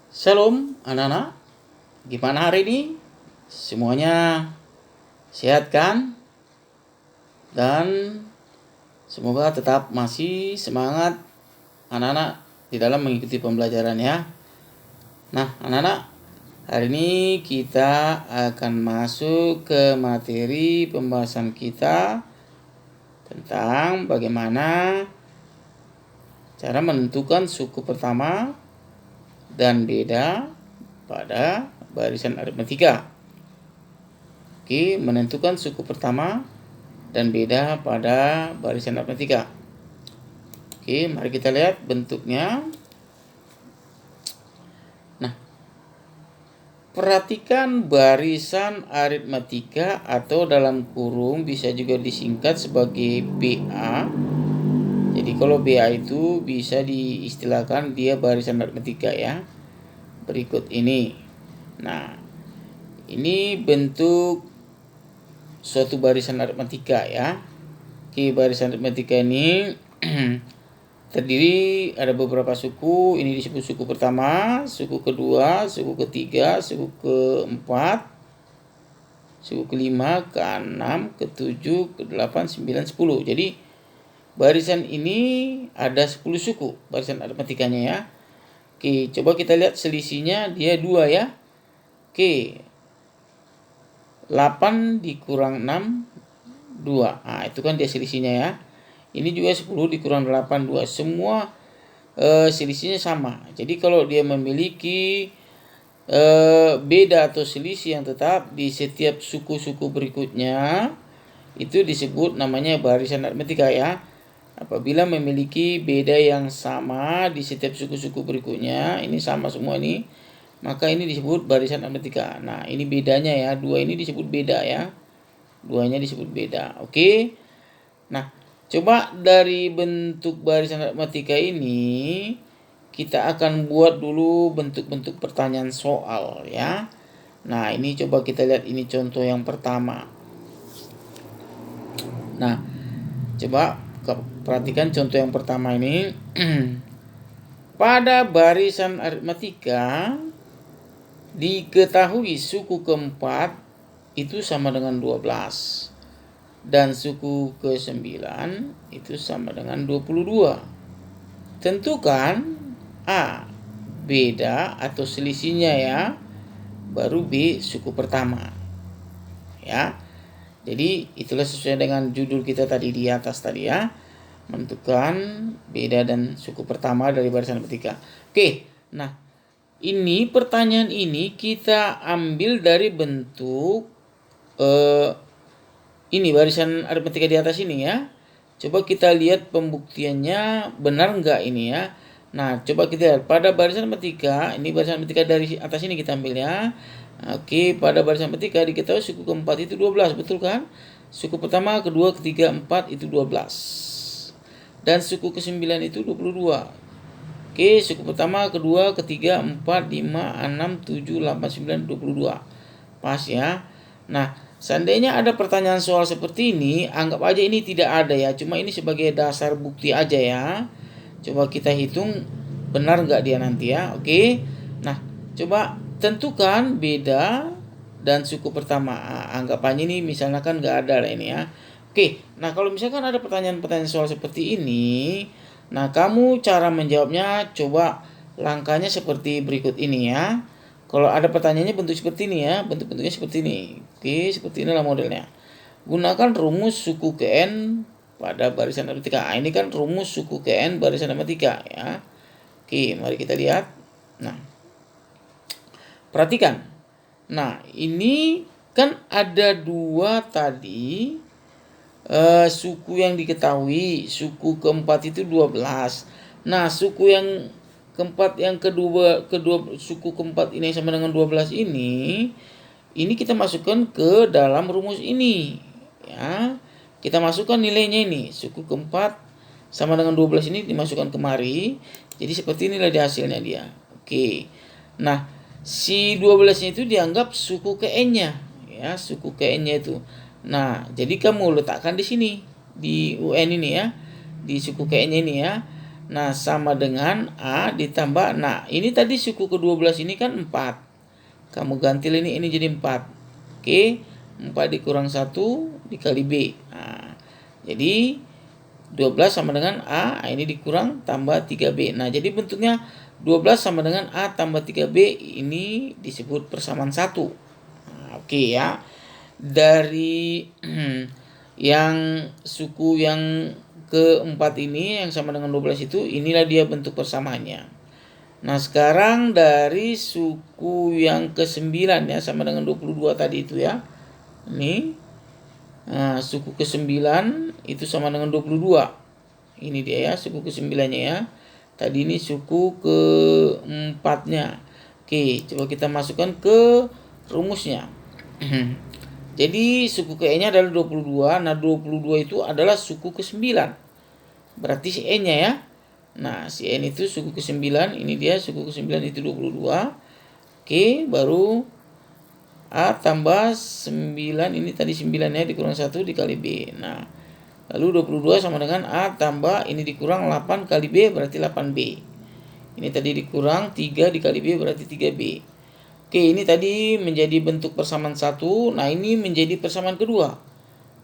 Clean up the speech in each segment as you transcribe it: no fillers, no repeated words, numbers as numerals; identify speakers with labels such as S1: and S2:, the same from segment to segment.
S1: Shalom anak-anak, gimana hari ini? Semuanya sehat kan? Dan semoga tetap masih semangat anak-anak di dalam mengikuti pembelajaran ya. Nah anak-anak, hari ini kita akan masuk ke materi pembahasan kita tentang bagaimana cara menentukan suku pertama dan beda pada barisan aritmatika. Oke, menentukan suku pertama dan beda pada barisan aritmatika. Oke, mari kita lihat bentuknya. Nah, perhatikan barisan aritmatika atau dalam kurung bisa juga disingkat sebagai BA. Jadi kalau BA itu bisa diistilahkan dia barisan aritmatika ya. Berikut ini. Nah, ini bentuk suatu barisan aritmatika ya. Oke, barisan aritmatika ini terdiri ada beberapa suku. Ini disebut suku pertama, suku kedua, suku ketiga, suku keempat, suku kelima, keenam, ketujuh, kedelapan, 9, 10. Jadi barisan ini ada 10 suku barisan aritmatikanya ya. Oke, coba kita lihat selisihnya, dia 2 ya. Oke, 8 dikurang 6, 2. Nah, itu kan dia selisihnya ya. Ini juga 10 dikurang 8, 2. Semua selisihnya sama. Jadi kalau dia memiliki beda atau selisih yang tetap di setiap suku-suku berikutnya, itu disebut namanya barisan aritmatika ya. Apabila memiliki beda yang sama di setiap suku-suku berikutnya, ini sama semua ini, maka ini disebut barisan aritmatika. Nah, ini bedanya ya, 2 ini disebut beda ya. 2-nya disebut beda. Oke. Nah, coba dari bentuk barisan aritmatika ini kita akan buat dulu bentuk-bentuk pertanyaan soal ya. Nah, ini coba kita lihat, ini contoh yang pertama. Nah, coba perhatikan contoh yang pertama ini. Pada barisan aritmatika diketahui suku keempat itu sama dengan 12 dan suku ke-9 itu sama dengan 22. Tentukan A, beda atau selisihnya ya, baru B, suku pertama ya. Jadi itulah sesuai dengan judul kita tadi di atas tadi ya, menentukan beda dan suku pertama dari barisan aritmatika. Oke, nah ini pertanyaan ini kita ambil dari bentuk ini barisan aritmatika di atas ini ya. Coba kita lihat pembuktiannya benar enggak ini ya. Nah, coba kita lihat pada barisan aritmatika, ini barisan aritmatika dari atas ini kita ambil ya. Oke, pada barisan aritmatika diketahui suku keempat itu 12, betul kan? Suku pertama, kedua, ketiga, 4 itu 12. Dan suku ke-9 itu 22. Oke, suku pertama, kedua, ketiga, 4, 5, 6, 7, 8, 9, 22. Pas ya. Nah, seandainya ada pertanyaan soal seperti ini, anggap aja ini tidak ada ya. Cuma ini sebagai dasar bukti aja ya. Coba kita hitung benar nggak dia nanti ya. Oke. Nah, coba tentukan beda dan suku pertama. Anggapannya ini misalnya kan nggak ada lah ini ya. Oke. Nah, kalau misalkan ada pertanyaan-pertanyaan soal seperti ini, nah kamu cara menjawabnya coba langkahnya seperti berikut ini ya. Kalau ada pertanyaannya bentuk seperti ini ya, bentuk-bentuknya seperti ini. Oke, seperti inilah modelnya. Gunakan rumus suku Kn pada barisan aritmatika. Nah, ini kan rumus suku Kn barisan aritmatika ya. Oke, mari kita lihat. Nah, perhatikan. Nah, ini kan ada 2 tadi suku yang diketahui. Suku keempat itu 12. Nah, suku yang keempat yang kedua suku keempat ini sama dengan 12 ini kita masukkan ke dalam rumus ini ya. Kita masukkan nilainya ini, suku keempat sama dengan 12 ini dimasukkan kemari. Jadi seperti inilah di hasilnya dia. Oke. Nah, si 12-nya itu dianggap suku KN-nya ya, suku KN-nya itu. Nah, jadi kamu letakkan di sini di UN ini ya, di suku KN-nya ini ya. Nah, sama dengan A ditambah. Nah, ini tadi suku ke-12 ini kan 4. Kamu ganti ini jadi 4. Oke, 4 dikurang 1 dikali B. Nah, jadi 12 sama dengan A, ini dikurang tambah 3B. Nah, jadi bentuknya 12 sama dengan A tambah 3B, ini disebut persamaan 1. Nah, oke ya. Dari yang suku yang keempat ini yang sama dengan 12 itu, inilah dia bentuk persamaannya. Nah, sekarang dari suku yang ke-9 ya, sama dengan 22 tadi itu ya. Ini suku ke-9 itu sama dengan 22. Ini dia ya, suku ke-9-nya ya. Tadi ini suku ke-4-nya. Oke, coba kita masukkan ke rumusnya. Jadi suku ke E-nya adalah 22. Nah, 22 itu adalah suku ke-9. Berarti si E-nya ya. Nah, si N itu suku ke-9. Ini dia suku ke-9 itu 22. Oke, baru A tambah 9. Ini tadi 9 ya, dikurang 1 dikali B. Nah, lalu 22 sama dengan A tambah ini dikurang 8 kali B berarti 8B. Ini tadi dikurang 3 dikali B berarti 3B. Oke, ini tadi menjadi bentuk persamaan 1. Nah, ini menjadi persamaan kedua.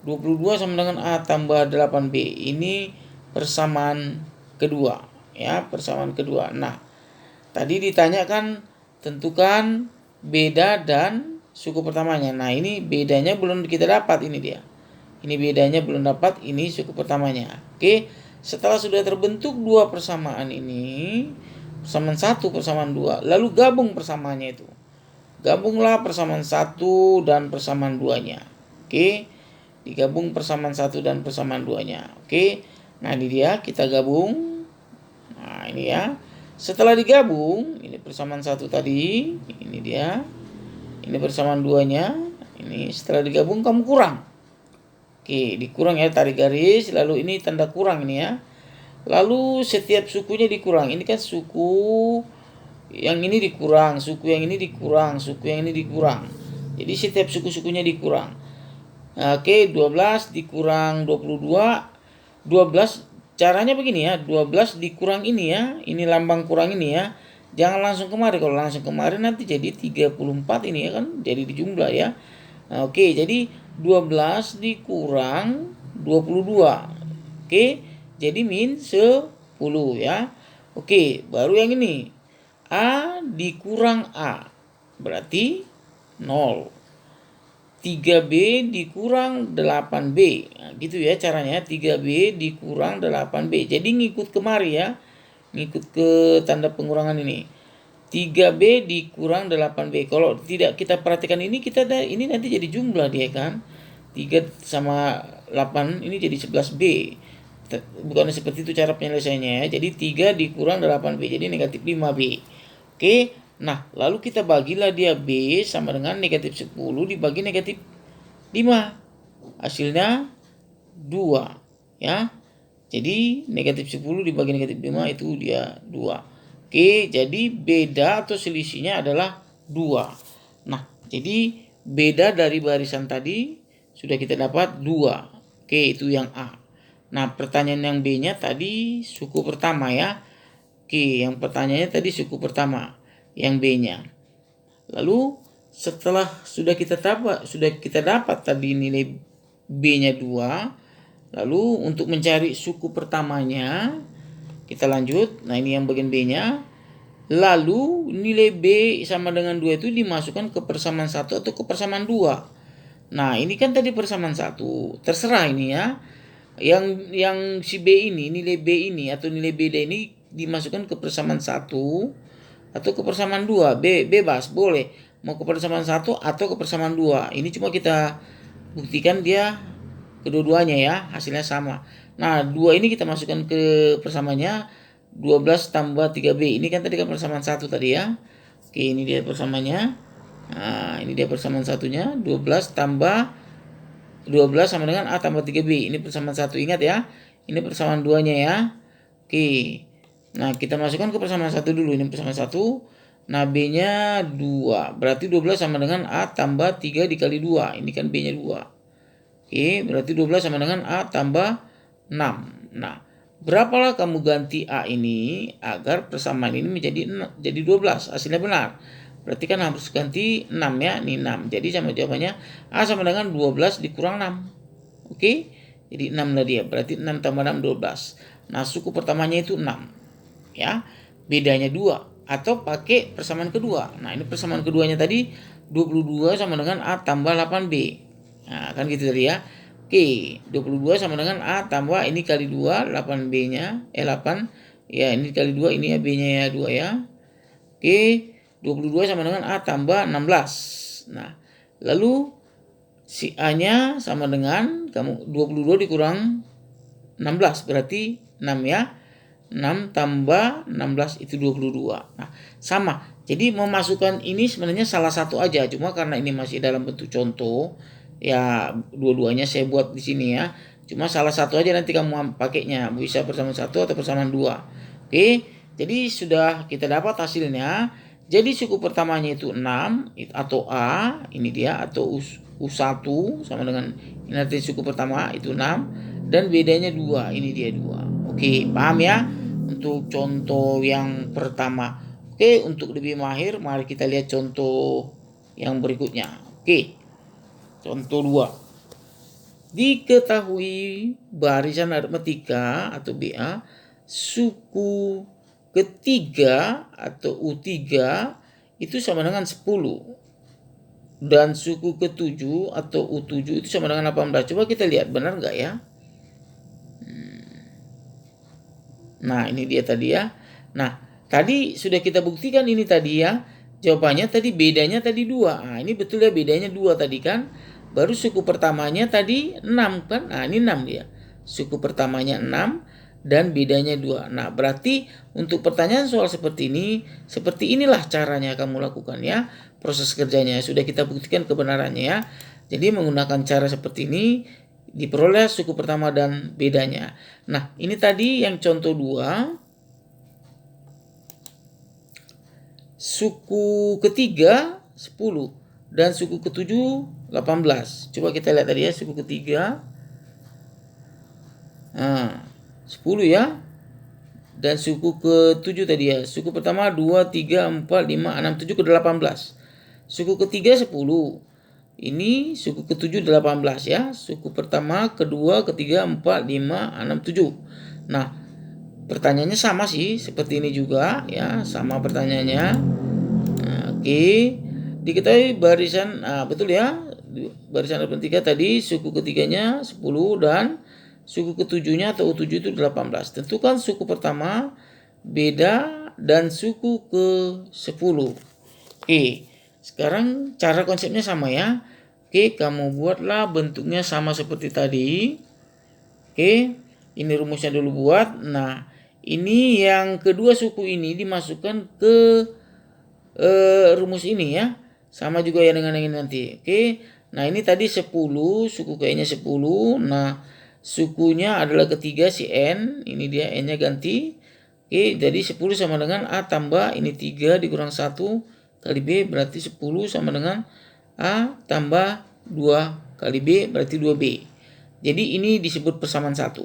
S1: 22 sama dengan A tambah 8B. Ini persamaan kedua. Ya, persamaan kedua. Nah, tadi ditanyakan tentukan beda dan suku pertamanya. Nah, ini bedanya belum kita dapat, ini dia. Ini bedanya belum dapat, ini suku pertamanya. Oke, setelah sudah terbentuk dua persamaan ini, persamaan 1, persamaan 2, lalu gabung persamaannya itu. Gabunglah persamaan 1 dan persamaan 2-nya. Oke, digabung persamaan 1 dan persamaan 2-nya. Oke, nah ini dia, kita gabung. Nah, ini ya. Setelah digabung, ini persamaan 1 tadi, ini dia. Ini persamaan 2-nya, ini setelah digabung kamu kurang. Oke, dikurang ya, tarik garis, lalu ini tanda kurang ini ya. Lalu setiap sukunya dikurang. Ini kan suku yang ini dikurang, suku yang ini dikurang, suku yang ini dikurang. Jadi setiap suku-sukunya dikurang. Nah, oke, 12 dikurang 22. 12 caranya begini ya, 12 dikurang ini ya. Ini lambang kurang ini ya. Jangan langsung kemari. Kalau langsung kemari nanti jadi 34 ini ya kan, jadi dijumlah ya. Nah, oke, jadi 12 dikurang 22. Oke, jadi min 10 ya. Oke, baru yang ini. A dikurang A berarti 0. 3B dikurang 8B. Nah, gitu ya caranya, 3B dikurang 8B. Jadi ngikut kemari ya. Ngikut ke tanda pengurangan ini. 3B dikurang 8B. Kalau tidak kita perhatikan ini, ini nanti jadi jumlah dia kan. 3 sama 8 ini jadi 11B. Bukan seperti itu cara penyelesaiannya ya. Jadi 3 dikurang 8B jadi negatif 5B. Oke, nah lalu kita bagilah dia B sama dengan negatif 10 dibagi negatif 5. Hasilnya 2 ya. Jadi negatif 10 dibagi negatif 5 itu dia 2. Oke, jadi beda atau selisihnya adalah 2. Nah, jadi beda dari barisan tadi sudah kita dapat 2. Oke, itu yang A. Nah, pertanyaan yang B-nya tadi suku pertama ya. Oke, yang pertanyaannya tadi suku pertama, yang B-nya. Lalu setelah sudah kita dapat tadi nilai B-nya 2, lalu untuk mencari suku pertamanya kita lanjut. Nah, ini yang bagian B-nya. Lalu nilai B sama dengan 2 itu dimasukkan ke persamaan 1 atau ke persamaan 2. Nah, ini kan tadi persamaan 1. Terserah ini ya. Yang si B ini, nilai B ini atau nilai beda ini dimasukkan ke persamaan 1 atau ke persamaan 2. Bebas, boleh. Mau ke persamaan 1 atau ke persamaan 2. Ini cuma kita buktikan dia kedua-duanya ya, hasilnya sama. Nah, 2 ini kita masukkan ke persamaannya. 12 tambah 3B. Ini kan tadi kan persamaan 1 tadi ya. Oke, ini dia persamaannya. Nah, ini dia persamaan satunya. 12 tambah 12 sama dengan A tambah 3B. Ini persamaan 1, ingat ya. Ini persamaan 2-nya ya. Oke. Nah, kita masukkan ke persamaan 1 dulu. Ini persamaan 1. Nah, B-nya 2. Berarti 12 sama dengan A tambah 3 dikali 2. Ini kan B-nya 2. Oke, berarti 12 sama dengan A tambah 6. Nah, Berapalah kamu ganti A ini agar persamaan ini jadi 12? Hasilnya benar. Berarti kan harus ganti 6 ya. Ini 6. Jadi sama jawabannya A sama dengan 12 dikurang 6. Oke. Jadi 6 tadi ya. Berarti 6 tambah 6 12. Nah, suku pertamanya itu 6. Ya. Bedanya 2. Atau pakai persamaan kedua. Nah, ini persamaan keduanya tadi 22 sama dengan A tambah 8B. Nah, kan gitu tadi ya. Oke, 22 sama dengan A tambah ini kali 2, 8B-nya, 8. Ya, ini kali 2, ini ya B-nya ya 2 ya. Oke, 22 sama dengan A tambah 16. Nah, lalu si A-nya sama dengan 22 dikurang 16, berarti 6 ya. 6 tambah 16 itu 22. Nah, sama. Jadi memasukkan ini sebenarnya salah satu aja, cuma karena ini masih dalam bentuk contoh, ya dua-duanya saya buat di sini ya. Cuma salah satu aja nanti kamu pakainya, bisa persamaan 1 atau persamaan 2. Oke, jadi sudah kita dapat hasilnya. Jadi suku pertamanya itu 6 atau A, ini dia, atau U1 sama dengan ini nanti suku pertama itu 6 dan bedanya 2, ini dia 2. Oke, paham ya untuk contoh yang pertama. Oke, untuk lebih mahir mari kita lihat contoh yang berikutnya. Oke, contoh 2. Diketahui barisan aritmatika atau BA suku ketiga atau U3 itu sama dengan 10 dan suku ke-7 atau U7 itu sama dengan 18. Coba kita lihat benar nggak ya? Nah, ini dia tadi ya. Nah, tadi sudah kita buktikan ini tadi ya. Jawabannya tadi bedanya tadi 2. Nah, ini betul ya bedanya 2 tadi kan. Baru suku pertamanya tadi 6 kan. Nah, ini 6 dia. Suku pertamanya 6 dan bedanya 2. Nah, berarti untuk pertanyaan soal seperti inilah caranya kamu lakukan ya. Proses kerjanya sudah kita buktikan kebenarannya ya. Jadi menggunakan cara seperti ini diperoleh suku pertama dan bedanya. Nah, ini tadi yang contoh 2. Suku ketiga 10 dan suku ketujuh 18. Coba kita lihat tadi ya, suku ketiga. Nah, 10 ya. Dan suku ke-7 tadi ya. Suku pertama 2, 3, 4, 5, 6, 7 ke 18. Suku ketiga 10. Ini suku ke-7 18 ya. Suku pertama, kedua, ketiga, 4, 5, 6, 7. Nah, pertanyaannya sama sih seperti ini juga ya, sama pertanyaannya. Nah, oke. Diketahui barisan betul ya. Barisan aritmatika tadi suku ketiganya 10 dan suku ketujuhnya atau U7 itu 18. Tentukan suku pertama, beda dan suku ke-10. Oke. Sekarang cara konsepnya sama ya. Oke, kamu buatlah bentuknya sama seperti tadi. Oke, ini rumusnya dulu buat. Nah, ini yang kedua suku ini dimasukkan ke rumus ini ya. Sama juga ya dengan yang ini nanti. Oke, nah ini tadi 10, suku ke-nya 10. Nah, sukunya adalah ketiga si N. Ini dia N-nya ganti. Oke, jadi 10 sama dengan A tambah ini 3 dikurang 1 kali B berarti 10 sama dengan A tambah 2 kali B berarti 2B. Jadi ini disebut persamaan 1.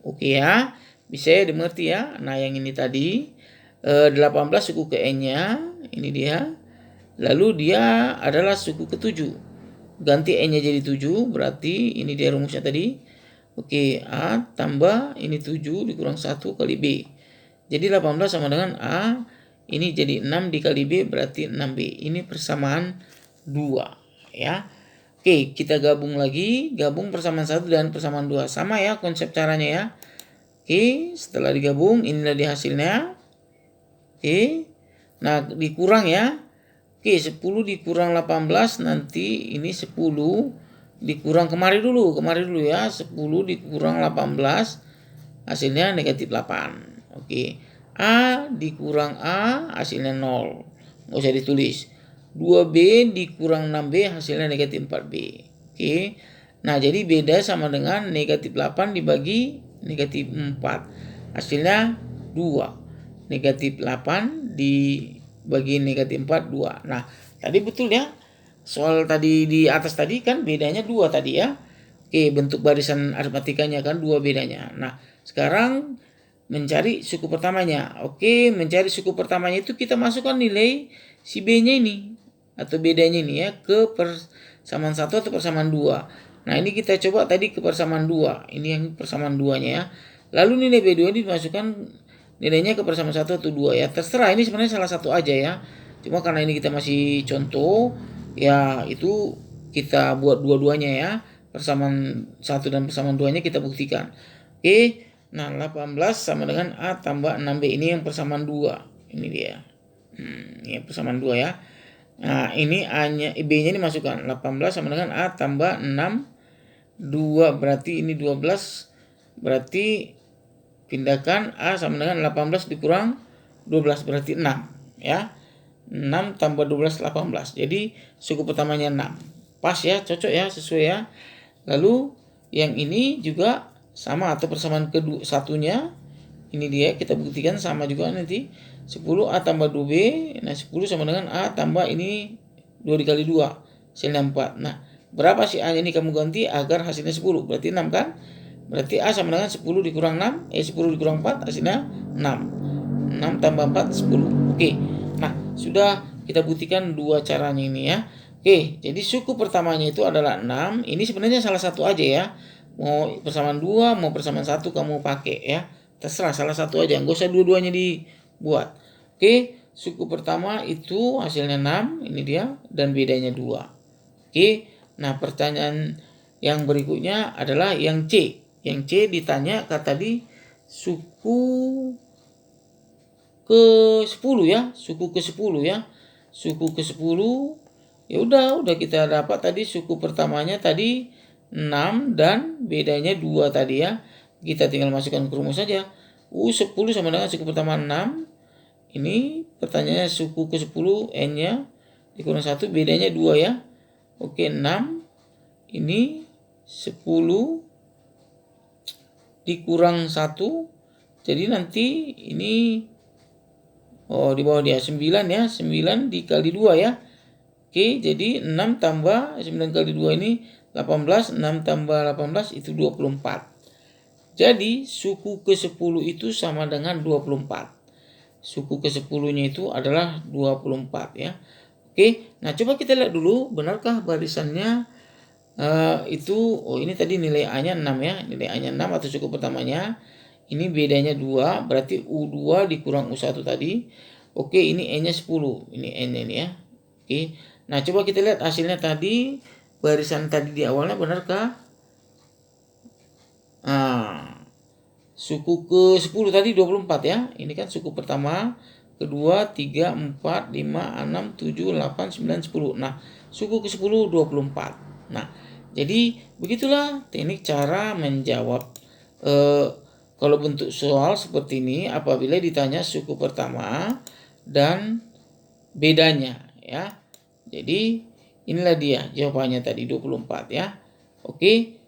S1: Oke ya, bisa ya dimengerti ya. Nah, yang ini tadi 18 suku ke N-nya, ini dia. Lalu dia adalah suku ke-7. Ganti N-nya jadi 7, berarti ini dia rumusnya tadi. Oke, A tambah ini 7 dikurang 1 kali B. Jadi 18 sama dengan A. Ini jadi 6 dikali B berarti 6B. Ini persamaan 2 ya. Oke, kita gabung lagi. Gabung persamaan 1 dan persamaan 2. Sama ya konsep caranya ya. Oke, setelah digabung inilah dia hasilnya. Oke. Nah, dikurang ya. Oke, 10 dikurang 18 nanti ini 10 dikurang kemari dulu ya. 10 dikurang 18 hasilnya negatif 8. Oke. A dikurang A hasilnya 0. Nggak usah ditulis. 2B dikurang 6B hasilnya negatif 4B. Oke. Nah, jadi beda sama dengan negatif 8 dibagi negatif 4. Hasilnya 2. Negatif 8 dibagi negatif 4, 2. Nah, tadi betul ya. Soal tadi di atas tadi kan bedanya 2 tadi ya. Oke, bentuk barisan aritmatikanya kan 2 bedanya. Nah, sekarang mencari suku pertamanya. Oke, mencari suku pertamanya itu kita masukkan nilai si B-nya ini atau bedanya ini ya ke persamaan 1 atau persamaan 2. Nah, ini kita coba tadi ke persamaan 2. Ini yang persamaan 2-nya ya. Lalu nilai B2 ini dimasukkan nilainya ke persamaan 1 atau 2 ya. Terserah, ini sebenarnya salah satu aja ya. Cuma karena ini kita masih contoh ya, itu kita buat dua-duanya ya. Persamaan 1 dan persamaan 2-nya kita buktikan. Oke. Nah, 18 sama dengan A tambah 6B. Ini yang persamaan 2. Ini dia. Ini persamaan 2 ya. Nah, ini A-nya, B-nya ini masukkan. 18 sama dengan A tambah 6. 2 berarti ini 12. Berarti pindahkan A sama dengan 18 dikurang 12. Berarti 6. Ya. 6 tambah 12, 18. Jadi suku pertamanya 6. Pas ya, cocok ya, sesuai ya. Lalu yang ini juga sama atau persamaan kedua satunya, ini dia kita buktikan sama juga nanti. 10 A tambah 2B, nah 10 sama dengan A tambah ini 2 dikali 2, hasilnya 4. Nah, berapa sih A ini kamu ganti agar hasilnya 10, berarti 6 kan? Berarti A sama dengan 10 dikurang 6, 10 dikurang 4 hasilnya 6. 6 tambah 4, 10. Oke, nah sudah kita buktikan dua caranya ini ya. Oke, jadi suku pertamanya itu adalah 6, ini sebenarnya salah satu aja ya. Mau persamaan 2, mau persamaan 1 kamu pakai ya. Terserah salah satu aja, nggak usah dua-duanya dibuat. Oke, suku pertama itu hasilnya 6, ini dia, dan bedanya 2. Oke, nah pertanyaan yang berikutnya adalah yang C. Yang C ditanya tadi suku ke-10 ya, suku ke-10 ya. Suku ke-10 ya udah kita dapat tadi suku pertamanya tadi 6 dan bedanya 2 tadi ya. Kita tinggal masukkan ke rumus saja. 10 sama dengan suku pertama 6. Ini pertanyaannya suku ke-10 N-nya dikurang 1, bedanya 2 ya. Oke, 6. Ini 10 dikurang 1. Jadi nanti ini di bawah dia 9 ya. 9 dikali 2 ya. Oke, jadi 6 tambah 9 kali 2 ini 18, 6 tambah 18 itu 24. Jadi suku ke-10 itu sama dengan 24. Suku ke-10-nya itu adalah 24 ya. Oke, nah coba kita lihat dulu benarkah barisannya itu, ini tadi nilai A-nya 6 ya. Nilai A-nya 6 atau suku pertamanya. Ini bedanya 2, berarti U2 dikurang U1 tadi. Oke, ini N-nya 10. Ini N-nya ini ya. Oke. Nah, coba kita lihat hasilnya tadi, barisan tadi di awalnya benarkah? Nah, suku ke-10 tadi 24 ya. Ini kan suku pertama, kedua, 3, 4, 5, 6, 7, 8, 9, 10. Nah, suku ke-10 24. Nah, jadi begitulah teknik cara menjawab kalau bentuk soal seperti ini apabila ditanya suku pertama dan bedanya ya. Jadi inilah dia jawabannya tadi 24 ya. Oke,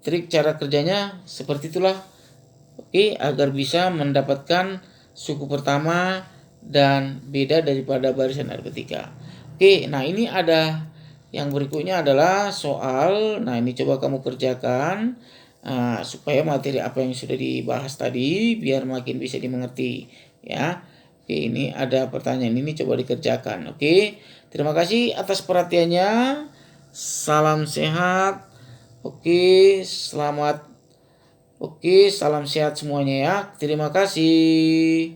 S1: trik cara kerjanya seperti itulah. Oke, agar bisa mendapatkan suku pertama dan beda daripada barisan aritmetika. Oke, nah ini ada yang berikutnya adalah soal. Nah, ini coba kamu kerjakan supaya materi apa yang sudah dibahas tadi biar makin bisa dimengerti ya. Oke, ini ada pertanyaan ini coba dikerjakan. Oke, terima kasih atas perhatiannya. Salam sehat. Oke, selamat. Oke, salam sehat semuanya ya. Terima kasih.